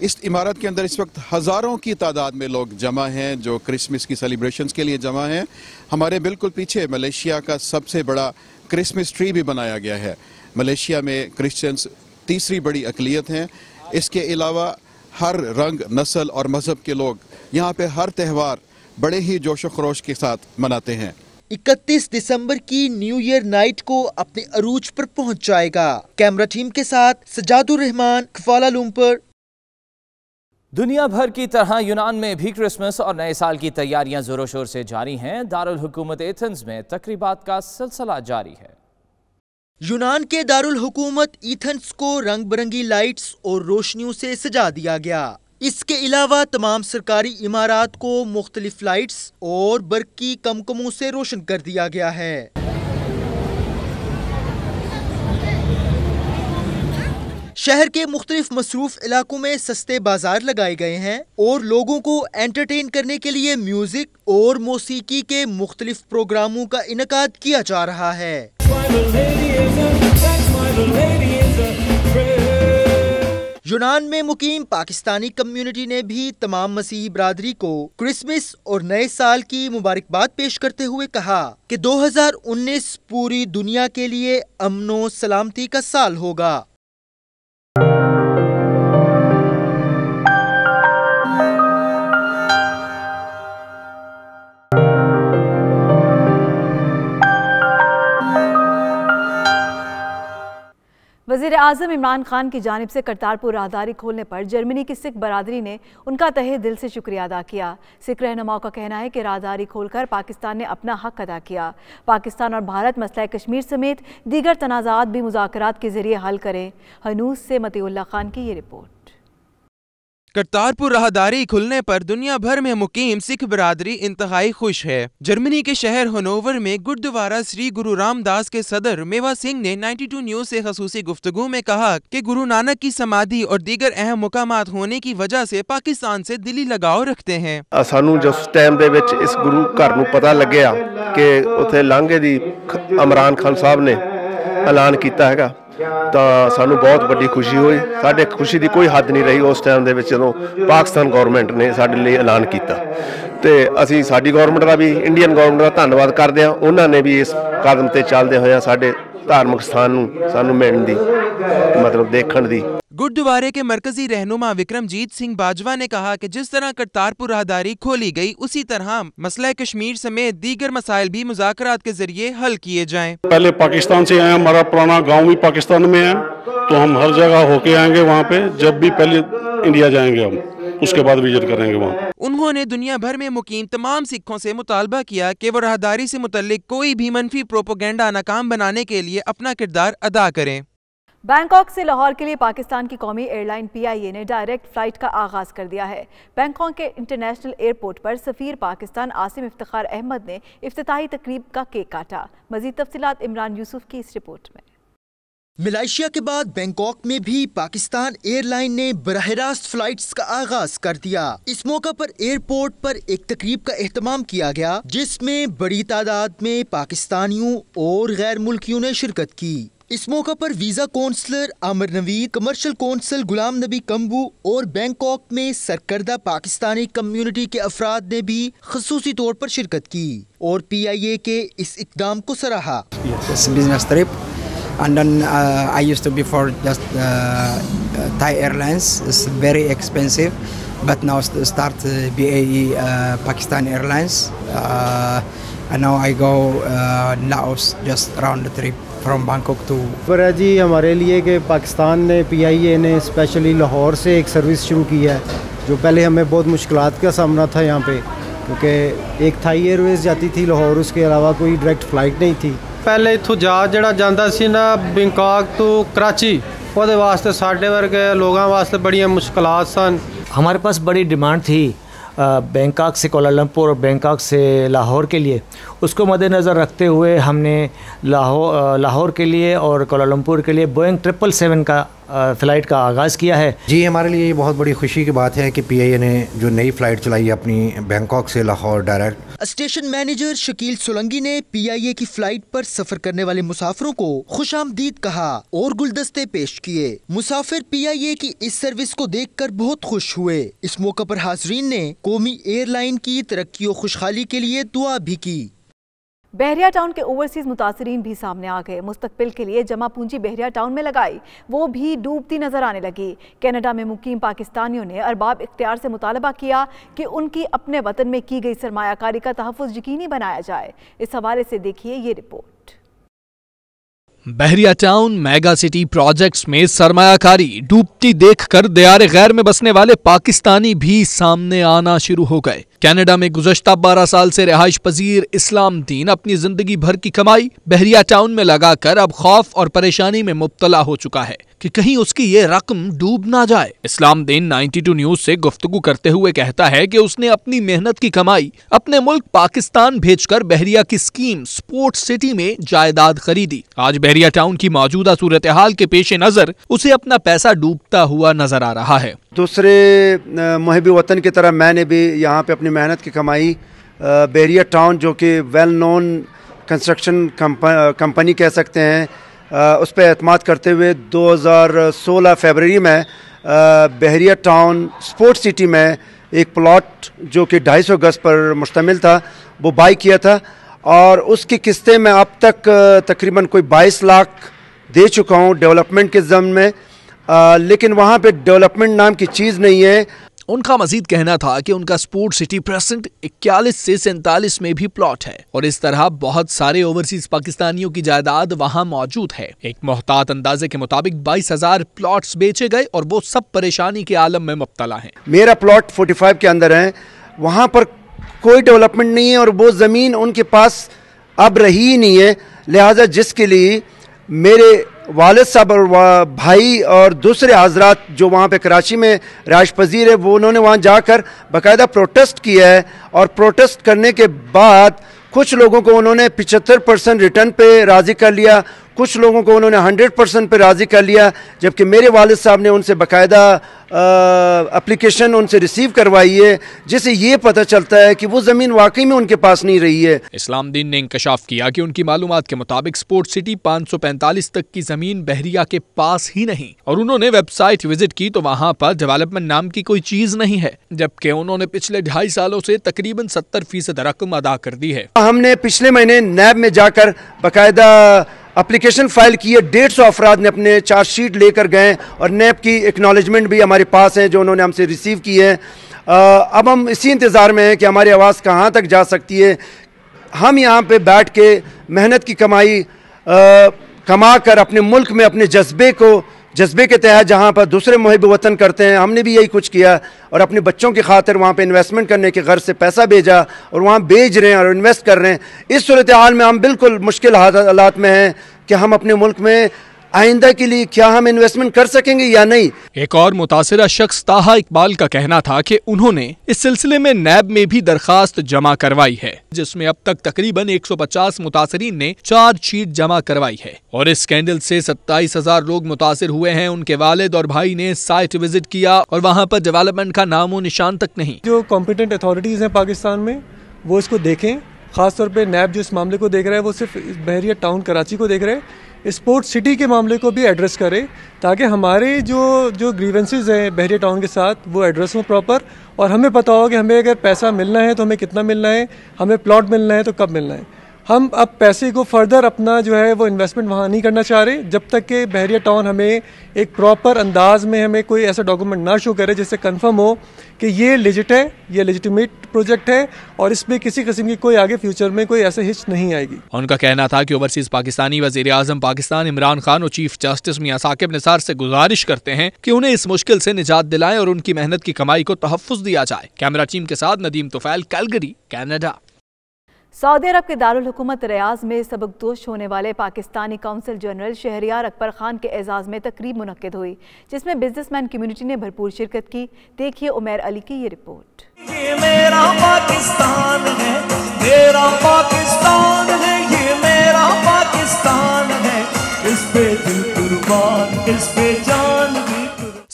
इस इमारत के अंदर इस वक्त हज़ारों की तादाद में लोग जमा हैं जो क्रिसमस की सेलिब्रेशंस के लिए जमा हैं। हमारे बिल्कुल पीछे मलेशिया का सबसे बड़ा क्रिसमस ट्री भी बनाया गया है। मलेशिया में क्रिश्चियंस तीसरी बड़ी अकलियत हैं। इसके अलावा हर रंग, नस्ल और मज़हब के लोग यहाँ पे हर त्यौहार बड़े ही जोशो खरोश के साथ मनाते हैं। 31 दिसंबर की न्यू ईयर नाइट को अपने अरूज पर पहुंच जाएगा। कैमरा टीम के साथ सजादुर रहमान, कुआलालंपुर। दुनिया भर की तरह यूनान में भी क्रिसमस और नए साल की तैयारियां जोरों शोर से जारी हैं। दारुल हुकूमत एथेंस में तकरीबात का सिलसिला जारी है। यूनान के दारुल हुकूमत एथेंस को रंग बिरंगी लाइट्स और रोशनियों से सजा दिया गया। इसके अलावा तमाम सरकारी इमारात को मुख्तलिफ लाइट्स और बरकी कमकमों से रोशन कर दिया गया है। शहर के मुख्तलिफ मसरूफ इलाकों में सस्ते बाजार लगाए गए हैं और लोगों को एंटरटेन करने के लिए म्यूजिक और मौसीकी के मुख्तलिफ प्रोग्रामों का इनकाद किया जा रहा है। यूनान में मुकीम पाकिस्तानी कम्युनिटी ने भी तमाम मसीही बरादरी को क्रिसमस और नए साल की मुबारकबाद पेश करते हुए कहा कि 2019 पूरी दुनिया के लिए अमनो सलामती का साल होगा। वज़ीर आज़म इमरान खान की जानिब से करतारपुर राहदारी खोलने पर जर्मनी की सिख बरादरी ने उनका तहे दिल से शुक्रिया अदा किया। सिख रहनुमाओं का कहना है कि राहदारी खोलकर पाकिस्तान ने अपना हक अदा किया। पाकिस्तान और भारत मसला कश्मीर समेत दीगर तनाज़ात भी मुज़ाकरात के जरिए हल करें। हनूस से मतीउल्लाह खान की ये रिपोर्ट। करतारपुर राहदारी खुलने पर दुनिया भर में मुकीम सिख बरादरी इंतहाई खुश है। जर्मनी के शहर हनोवर में गुरुद्वारा श्री गुरु रामदास के सदर मेवा सिंह ने 92 न्यूज से खसूसी गुफ्तगू में कहा कि गुरु नानक की समाधि और दीगर अहम मुकामात होने की वजह से पाकिस्तान से दिली लगाव रखते हैं। सानू जिस टाइम दे विच इस गुरु घर नूं पता लग्या कि उत्थे लांघे दी इमरान खान साहब ने ऐलान किया है ਤਾਂ ਸਾਨੂੰ ਬਹੁਤ ਵੱਡੀ ਖੁਸ਼ੀ ਹੋਈ। ਸਾਡੇ ਖੁਸ਼ੀ ਦੀ ਕੋਈ ਹੱਦ ਨਹੀਂ ਰਹੀ ਉਸ ਟਾਈਮ ਦੇ ਵਿੱਚ ਜਦੋਂ ਪਾਕਿਸਤਾਨ ਗਵਰਨਮੈਂਟ ਨੇ ਸਾਡੇ ਲਈ ਐਲਾਨ ਕੀਤਾ ਤੇ ਅਸੀਂ ਸਾਡੀ ਗਵਰਨਮੈਂਟ ਦਾ ਵੀ ਇੰਡੀਅਨ ਗਵਰਨਮੈਂਟ ਦਾ ਧੰਨਵਾਦ ਕਰਦੇ ਹਾਂ। ਉਹਨਾਂ ਨੇ ਵੀ ਇਸ ਕਦਮ ਤੇ ਚੱਲਦੇ ਹੋਏ ਸਾਡੇ धार्मिक स्थान सानू मिलण दी मतलब देखण दी। गुरुद्वारे के मरकजी रहनुमा विक्रमजीत सिंह बाजवा ने कहा कि जिस तरह करतारपुर राहदारी खोली गई उसी तरह मसला कश्मीर समेत दीगर मसाइल भी मुज़ाकरात के जरिए हल किए जाएं। पहले पाकिस्तान से आए, हमारा पुराना गांव भी पाकिस्तान में है, तो हम हर जगह होके आएंगे वहाँ पे। जब भी पहले इंडिया जाएंगे हम उसके बाद विजिट करेंगे वहाँ। उन्होंने दुनिया भर में मुकीम तमाम सिखों से मुतालबा किया कि वो राहदारी से मुतल्लिक कोई भी मनफी प्रोपोगेंडा नाकाम बनाने के लिए अपना किरदार अदा करें। बैंकॉक से लाहौर के लिए पाकिस्तान की कौमी एयरलाइन PIA ने डायरेक्ट फ्लाइट का आगाज कर दिया है। बैंकॉक के इंटरनेशनल एयरपोर्ट पर सफीर पाकिस्तान आसिम इफ्तिखार अहमद ने इफ्तिताही तकरीब का केक काटा। मजीद तफसीलात इमरान यूसुफ की इस रिपोर्ट में। मलेशिया के बाद बैंकॉक में भी पाकिस्तान एयरलाइन ने बराह रास्त फ्लाइट्स का आगाज कर दिया। इस मौका पर एयरपोर्ट पर एक तकरीब का एहतमाम किया गया जिसमें बड़ी तादाद में पाकिस्तानियों और गैर मुल्कियों ने शिरकत की। इस मौका पर visa counsellor Aamir Naveed, commercial consul Ghulam Nabi Kamboh और बैंकॉक में सरकर्दा पाकिस्तानी कम्युनिटी के अफराद ने भी खसूसी तौर पर शिरकत की और PIA के इस इक़दाम को सराहा। Business trip and then I used to be for just Thai Airlines. It's very expensive, but now start BAE Pakistan Airlines, and now I go Laos just around the trip from Bangkok to। पर जी हमारे लिए कि पाकिस्तान ने PIA ने specially Lahore से एक service शुरू की है जो पहले हमें बहुत मुश्किलात का सामना था यहाँ पे, क्योंकि एक थाई एयरवेज जाती थी लाहौर, उसके अलावा कोई डायरेक्ट फ़्लाइट नहीं थी। पहले इत्थों जहाज जिहड़ा जांदा सी ना बैंकॉक तो कराची, ਉਹਦੇ वास्ते साढ़े वर्गे लोगों वास्ते बड़ियां मुश्किलात सन। हमारे पास बड़ी डिमांड थी बैंकॉक से कोलालमपुर और बैंकॉक से लाहौर के लिए। उसको मद्देनज़र रखते हुए हमने लाहौर के लिए और कोलालमपुर के लिए बोइंग 777 का फ़्लाइट का आगाज़ किया है। जी हमारे लिए ये बहुत बड़ी खुशी की बात है कि PIA ने जो नई फ़्लाइट चलाई अपनी बैंकॉक से Lahore direct. Station manager Shakeel Solangi ने PIA की फ़्लाइट पर सफ़र करने वाले मुसाफिरों को खुशामदीद कहा और गुलदस्ते पेश किए। मुसाफिर PIA की इस सर्विस को देखकर बहुत खुश हुए। इस मौका पर हाज़रीन ने कौमी एयरलाइन की तरक्की और खुशहाली के लिए दुआ भी की। बहरिया टाउन के ओवरसीज मुतासरीन भी सामने आ गए। मुस्तकबिल के लिए जमा पूंजी बहरिया टाउन में लगाई, वो भी डूबती नजर आने लगी। कनाडा में मुकीम पाकिस्तानियों ने अरबाब इख्तियार से मुतालबा किया कि उनकी अपने वतन में की गई सरमायाकारी का तहफ़्फ़ुज़ यकीनी बनाया जाए। इस हवाले से देखिए ये रिपोर्ट। बहरिया टाउन मेगा सिटी प्रोजेक्ट्स में सरमायाकारी डूबती देखकर दियारे गैर में बसने वाले पाकिस्तानी भी सामने आना शुरू हो गए। कनाडा में गुज़श्ता 12 साल से रिहाइश पजीर इस्लाम दीन अपनी जिंदगी भर की कमाई बहरिया टाउन में लगाकर अब खौफ और परेशानी में मुब्तला हो चुका है कि कहीं उसकी ये रकम डूब ना जाए। इस्लाम दीन 92 न्यूज से गुफ्तगू करते हुए कहता है कि उसने अपनी मेहनत की कमाई अपने मुल्क पाकिस्तान भेजकर बहरिया की स्कीम स्पोर्ट्स सिटी में जायदाद खरीदी। आज बहरिया टाउन की मौजूदा सूरत हाल के पेश नजर उसे अपना पैसा डूबता हुआ नजर आ रहा है। दूसरे मुहिब वतन की तरह मैंने भी यहाँ पे अपनी मेहनत की कमाई बहरिया टाउन, जो कि वेल नोन कंस्ट्रक्शन कंपनी कह सकते हैं, उस पर एतमाद करते हुए 2016 फरवरी में बहरिया टाउन स्पोर्ट्स सिटी में एक प्लॉट जो कि 250 गज पर मुश्तमिल था वो बाई किया था और उसकी किस्तें मैं अब तक तकरीबन कोई 22 लाख दे चुका हूँ डेवलपमेंट के ज़म्न में, लेकिन वहाँ पे डेवलपमेंट नाम की चीज़ नहीं है। उनका मजीद कहना था कि उनका स्पोर्ट्स सिटी प्रेजेंट 41 से 47 में भी प्लॉट है और इस तरह बहुत सारे ओवरसीज पाकिस्तानियों की जायदाद वहां मौजूद है। एक मोहतात अंदाजे के मुताबिक 22,000 प्लॉट्स बेचे गए और वो सब परेशानी के आलम में मुब्तला हैं। मेरा प्लॉट 45 के अंदर है, वहाँ पर कोई डेवलपमेंट नहीं है और वो ज़मीन उनके पास अब रही ही नहीं है। लिहाजा जिसके लिए मेरे वालिद साहब और भाई और दूसरे हजरात जो वहाँ पे कराची में रिहाइश पजीर है, वो उन्होंने वहाँ जाकर बाकायदा प्रोटेस्ट किया है और प्रोटेस्ट करने के बाद कुछ लोगों को उन्होंने 75% रिटर्न पे राज़ी कर लिया, कुछ लोगों को उन्होंने 100% पे राज़ी कर लिया, जबकि मेरे वालिद साहब ने उनसे बाकायदा एप्लीकेशन उनसे रिसीव करवाई है, जिससे ये पता चलता है कि वो ज़मीन वाकई में उनके पास नहीं रही है। इस्लाम दीन ने इंकशाफ किया कि उनकी मालूमात के मुताबिक स्पोर्ट्स सिटी 545 तक की जमीन बहरिया के पास ही नहीं, और उन्होंने वेबसाइट विजिट की तो वहाँ पर डेवलपमेंट नाम की कोई चीज नहीं है, जबकि उन्होंने पिछले 2.5 सालों से तकरीबन 70% रकम अदा कर दी है। हमने पिछले महीने नैब में जाकर बाकायदा एप्लीकेशन फाइल की है, 150 अफराद ने अपने चार्जशीट लेकर गए और नैब की एक्नॉलेजमेंट भी हमारे पास है जो उन्होंने हमसे रिसीव की है। अब हम इसी इंतज़ार में हैं कि हमारी आवाज़ कहाँ तक जा सकती है। हम यहाँ पे बैठ के मेहनत की कमाई कमा कर अपने मुल्क में अपने जज्बे के तहत जहाँ पर दूसरे मुहिब वतन करते हैं, हमने भी यही कुछ किया और अपने बच्चों की खातिर वहाँ पे इन्वेस्टमेंट करने के गर्ज से पैसा भेजा और वहाँ बेच रहे हैं और इन्वेस्ट कर रहे हैं। इस सूरत हाल में हम बिल्कुल मुश्किल हालात में हैं कि हम अपने मुल्क में आइंदा के लिए क्या हम इन्वेस्टमेंट कर सकेंगे या नहीं। एक और मुतासिरा शख्स ताहा इकबाल का कहना था कि उन्होंने इस सिलसिले में नैब में भी दरखास्त जमा करवाई है, जिसमें अब तक तकरीबन 150 मुतासरीन ने चार्जशीट जमा करवाई है और इस स्कैंडल से 27,000 लोग मुतासिर हुए हैं। उनके वालिद और भाई ने साइट विजिट किया और वहाँ पर डेवलपमेंट का नामो निशान तक नहीं। जो कॉम्पिटेंट अथॉरिटीज हैं पाकिस्तान में वो इसको देखें, खासतौर पे नैब जो इस मामले को देख रहा है वो सिर्फ बहरिया टाउन कराची को देख रहे हैं, स्पोर्ट्स सिटी के मामले को भी एड्रेस करें ताकि हमारे जो ग्रीवेंसेस हैं बहरिया टाउन के साथ वो एड्रेस हो प्रॉपर, और हमें पता हो कि हमें अगर पैसा मिलना है तो हमें कितना मिलना है, हमें प्लॉट मिलना है तो कब मिलना है। हम अब पैसे को फर्दर अपना जो है वो इन्वेस्टमेंट वहाँ नहीं करना चाह रहे जब तक कि बहरिया टाउन हमें एक प्रॉपर अंदाज में हमें कोई ऐसा डॉक्यूमेंट ना शो करे जिससे कंफर्म हो कि ये लेजिट है, ये लेजिटिमेट प्रोजेक्ट है और इसमें किसी किस्म की कोई आगे फ्यूचर में कोई ऐसे हिच नहीं आएगी। उनका कहना था कि ओवरसीज पाकिस्तानी वज़ीर आज़म पाकिस्तान इमरान खान और चीफ जस्टिस मियां साकिब निसार से गुजारिश करते हैं कि उन्हें इस मुश्किल से निजात दिलाएं और उनकी मेहनत की कमाई को तहफ़्फ़ुज़ दिया जाए। कैमरा टीम के साथ नदीम तुफैल, कैलगरी, कनाडा। सऊदी अरब के दारुल हुकूमत रियाज में सबकदोश होने वाले पाकिस्तानी काउंसिल जनरल शहरियार अकबर खान के एजाज़ में तकरीब मुनक्किद हुई, जिसमें बिजनेसमैन कम्युनिटी ने भरपूर शिरकत की। देखिए उमैर अली की ये रिपोर्ट। ये मेरा पाकिस्तान है, मेरा पाकिस्तान है, ये मेरा पाकिस्तान है, इस पे दिल कुर्बान, इस पे जान भी।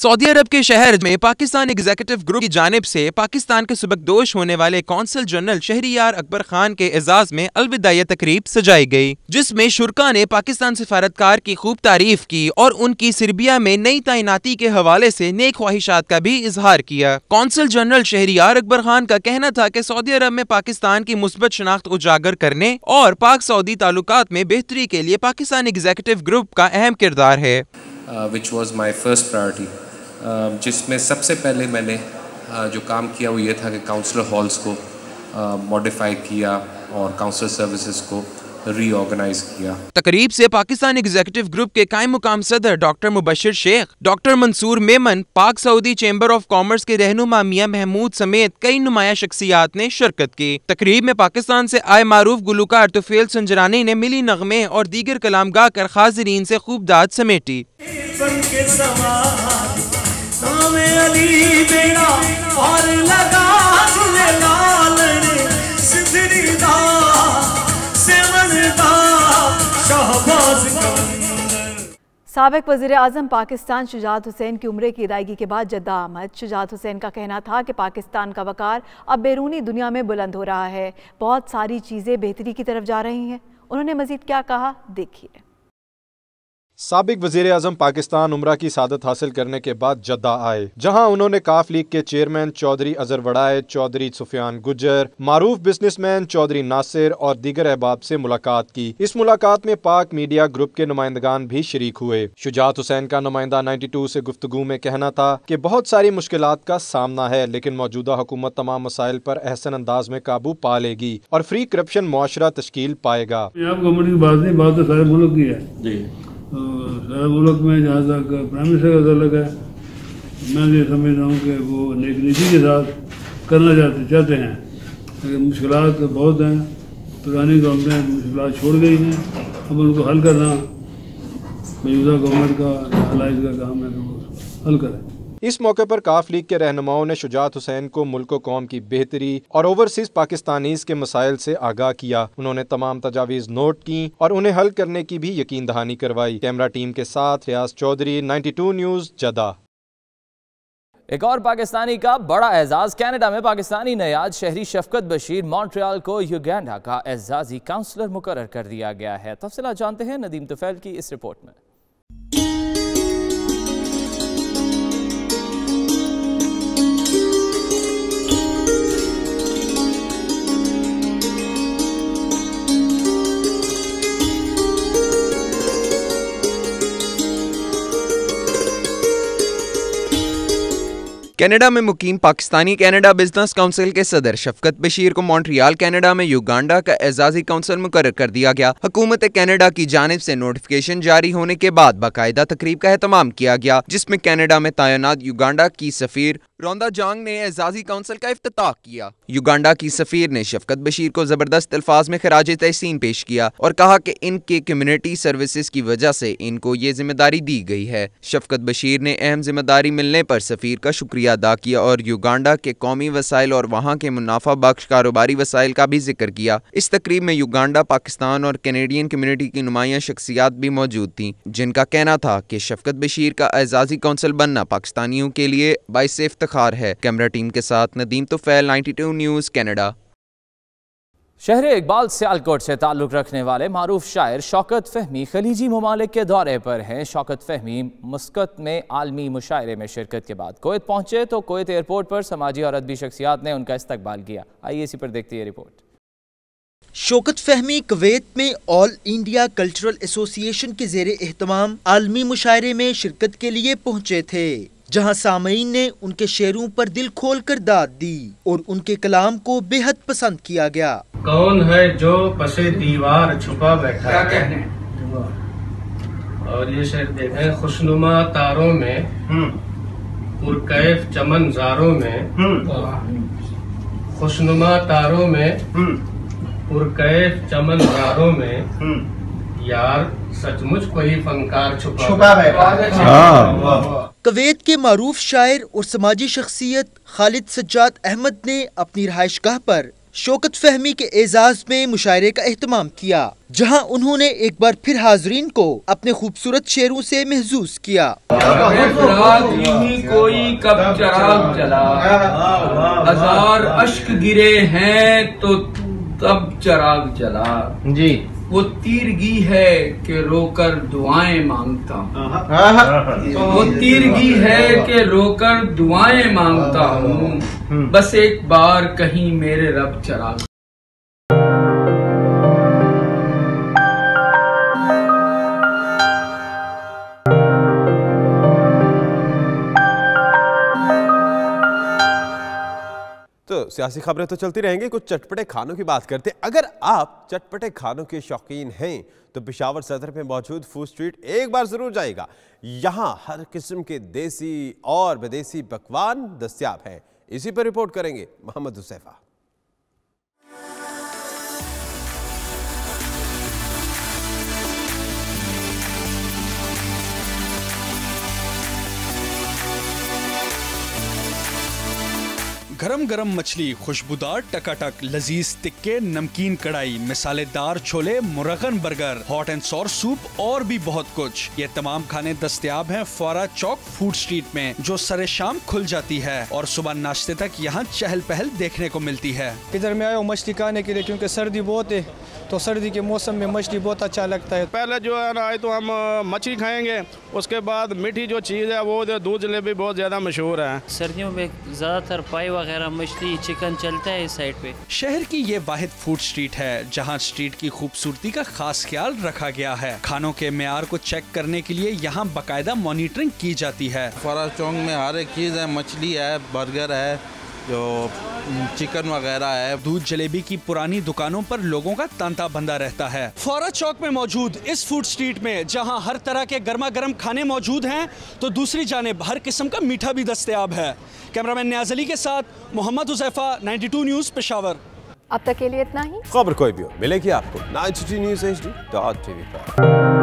सऊदी अरब के शहर में पाकिस्तान एग्जीक्यूटिव ग्रुप की जानिब से पाकिस्तान के सुबकदोश होने वाले कौंसल जनरल शहरियार अकबर खान के एजाज में अलविदाई तकरीब सजाई गई, जिसमें शुरका ने पाकिस्तान सिफारतकार की खूब तारीफ की और उनकी सर्बिया में नई तैनाती के हवाले से नेक ख्वाहिशात का भी इजहार किया। कौंसल जनरल शहरियार अकबर खान का कहना था कि सऊदी अरब में पाकिस्तान की मुस्बत शनाख्त उजागर करने और पाक सऊदी ताल्लुकात में बेहतरी के लिए पाकिस्तान एग्जीक्यूटिव ग्रुप का अहम किरदार है। Which was my first priority, जिसमें सबसे पहले मैंने जो काम किया वो ये था कि काउंसलर हॉल्स को मॉडिफाई किया और काउंसलर सर्विसेज को रीऑर्गेनाइज किया। तकरीब से पाकिस्तान एग्जीक्यूटिव ग्रुप के कायम मुकाम सदर डॉक्टर मुबशिर शेख, डॉक्टर मंसूर मेमन, पाक सऊदी चैम्बर ऑफ कॉमर्स के रहनुमा मियां महमूद समेत कई नुमाया शख्सियात ने शिरकत की। तकरीब में पाकिस्तान से आए मारूफ गुलकार तुफैल संजरानी ने मिली नगमे और दीगर कलाम गाकर हाज़रीन से खूब दाद समेटी। साबिक वज़ीर आज़म पाकिस्तान शुजात हुसैन की उम्रे की अदायगी के बाद जद्दा आमद। शुजात हुसैन का कहना था कि पाकिस्तान का वकार अब बैरूनी दुनिया में बुलंद हो रहा है, बहुत सारी चीज़ें बेहतरी की तरफ जा रही हैं। उन्होंने मज़ीद क्या कहा, देखिए। साबिक वज़ीर आज़म पाकिस्तान उम्रा की सादत हासिल करने के बाद जद्दा आए, जहां उन्होंने काफ लीग के चेयरमैन चौधरी अजहर वड़ाए, चौधरी सुफियान गुज्जर, मारूफ बिजनेसमैन चौधरी नासिर और दीगर अहबाब से मुलाकात की। इस मुलाकात में पाक मीडिया ग्रुप के नुमाइंदगान भी शरीक हुए। शुजात हुसैन का नुमाइंदा 92 से गुफ्तगू में कहना था कि बहुत सारी मुश्किलात का सामना है, लेकिन मौजूदा हुकूमत तमाम मसाइल पर अहसन अंदाज में काबू पा लेगी और फ्री करप्शन मुआशरा तश्कील पाएगा। सारा मुल्क में जहाँ तक प्राइम मिनिस्टर का तल्लुक है, मैं ये समझता हूँ कि वो नेक नीति के साथ करना चाहते हैं, लेकिन मुश्किलात बहुत हैं। पुरानी गवर्नमेंट मुश्किलात छोड़ गई हैं, अब उनको हल करना मौजूदा गवर्नमेंट का अलाइज का काम है कि वो हल करें। इस मौके पर काफ लीग के रहनुमाओं ने शुजात हुसैन को मुल्क कौम की बेहतरी और ओवरसीज पाकिस्तानीज के मसाइल से आगाह किया। उन्होंने तमाम तजावीज़ नोट की और उन्हें हल करने की भी यकीन दहानी करवाई। कैमरा टीम के साथ रियाज चौधरी, 92 न्यूज़, जद्दा। एक और पाकिस्तानी का बड़ा एजाज। कनाडा में पाकिस्तानी नयाज शहरी शफकत बशीर मॉन्ट्रियल को युगांडा का एजाजी काउंसलर मुकर्रर कर दिया गया है। तफसीलात जानते हैं नदीम तुफैल की इस रिपोर्ट में। कनाडा में मुकीम पाकिस्तानी कनाडा बिजनेस काउंसिल के सदर शफकत बशीर को मॉन्ट्रियल कनाडा में युगांडा का एजाजी काउंसिल मुकर्रर कर दिया गया। हुकूमत कनाडा की जानिब से नोटिफिकेशन जारी होने के बाद बाकायदा तकरीब का एहतमाम किया गया, जिसमें कनाडा में तैनात युगांडा की सफीर रोंदा जांग ने एजाजी काउंसिल का इफ्तिताह किया। युगांडा की सफीर ने शफकत बशीर को जबरदस्त अल्फाज में खराज तहसीन पेश किया और कहा कि इनके कम्युनिटी सर्विसेज की वजह से इनको ये जिम्मेदारी दी गई है। शफकत बशीर ने अहम जिम्मेदारी मिलने पर सफीर का शुक्रिया अदा किया और युगांडा के कौमी वसाइल और वहाँ के मुनाफा बख्श कारोबारी वसाइल का भी जिक्र किया। इस तकरीब में युगांडा, पाकिस्तान और कैनेडियन कम्युनिटी की नुमाया शख्सियात भी मौजूद थीं, जिनका कहना था कि शफकत बशीर का एजाजी काउंसिल बनना पाकिस्तानियों के लिए बाइस इफ्तिखार है। कैमरा टीम के साथ नदीम तुफैल, 92 न्यूज़, कनाडा। शहर इकबाल सियालकोट से ताल्लुक़ रखने वाले मारूफ शायर शौकत फहमी खलीजी ममालिक के दौरे पर हैं। शौकत फहमी मस्कत में आलमी मुशायरे में शिरकत के बाद कोयत पहुंचे तो कोयत एयरपोर्ट पर समाजी और अदबी शख्सियात ने उनका इस्तकबाल किया। आइए इसी पर देखते हैं रिपोर्ट। शौकत फहमी कुवैत में ऑल इंडिया कल्चरल एसोसिएशन के ज़ेरे एहतमाम आलमी मुशायरे में शिरकत के लिए पहुंचे थे, जहां सामईन ने उनके शेरों पर दिल खोल कर दाद दी और उनके कलाम को बेहद पसंद किया गया। कौन है जो पसे दीवार छुपा बैठा है, और ये शेर देखें, खुशनुमा तारों में पुरकैफ चमन जारों में, खुशनुमा तारों में पुरकैफ चमन जारों में, यार सचमुच कोई फनकार छुपा बैठा है। कुवैत के मारूफ शायर और समाजी शख्सियत खालिद सज्जाद अहमद ने अपनी रहायशगाह पर शौकत फहमी के एजाज में मुशायरे का एहतमाम किया, जहां उन्होंने एक बार फिर हाजरीन को अपने खूबसूरत शेरों से महसूस किया। कोई कब चराग जला, हजार अश्क गिरे हैं तो तब चराग जला जी। वो तीरगी है कि रोकर दुआएं मांगता हूँ, वो तीरगी है कि रोकर दुआएं मांगता हूँ, बस एक बार कहीं मेरे रब चराग। तो सियासी खबरें तो चलती रहेंगी, कुछ चटपटे खानों की बात करते हैं। अगर आप चटपटे खानों के शौकीन हैं तो पेशावर सदर में मौजूद फूड स्ट्रीट एक बार जरूर जाइएगा। यहाँ हर किस्म के देसी और विदेशी पकवान दस्तयाब हैं। इसी पर रिपोर्ट करेंगे मोहम्मद हुसैफा। गरम गरम मछली, खुशबूदार टकाटक, लजीज टिक्के, नमकीन कढ़ाई, मिसालेदार छोले, मुरगन burger, hot and sour soup और भी बहुत कुछ। ये तमाम खाने दस्तयाब हैं फौरा चौक फूड स्ट्रीट में, जो सरे शाम खुल जाती है और सुबह नाश्ते तक यहाँ चहल पहल देखने को मिलती है। इधर मैं आया हूँ मछली खाने के लिए, क्योंकि सर्दी बहुत है तो सर्दी के मौसम में मछली बहुत अच्छा लगता है। पहले जो है ना, तो हम मछली खाएंगे, उसके बाद मीठी जो चीज़ है वो दूध जलेबी बहुत ज़्यादा मशहूर है। सर्दियों में ज़्यादातर पाई वगैरह, मछली, चिकन चलता है इस साइड पे। शहर की ये वाहिद फूड स्ट्रीट है जहाँ स्ट्रीट की खूबसूरती का खास ख्याल रखा गया है। खानों के मेयार को चेक करने के लिए यहाँ बाकायदा मॉनिटरिंग की जाती है। फौरा चौक में हर एक चीज़ है, मछली है, बर्गर है, जो चिकन वगैरह है। दूध जलेबी की पुरानी दुकानों पर लोगों का तांता बंधा रहता है। फौरा चौक में मौजूद इस फूड स्ट्रीट में जहां हर तरह के गर्मा गर्म खाने मौजूद हैं, तो दूसरी जानिब हर किस्म का मीठा भी दस्तयाब है। कैमरामैन नियाज अली के साथ मोहम्मद हुसैफा, 92 न्यूज़ पेशावर। अब तक के लिए इतना ही। खबर कोई भी हो, मिलेगी आपको 92 News HD.tv पर।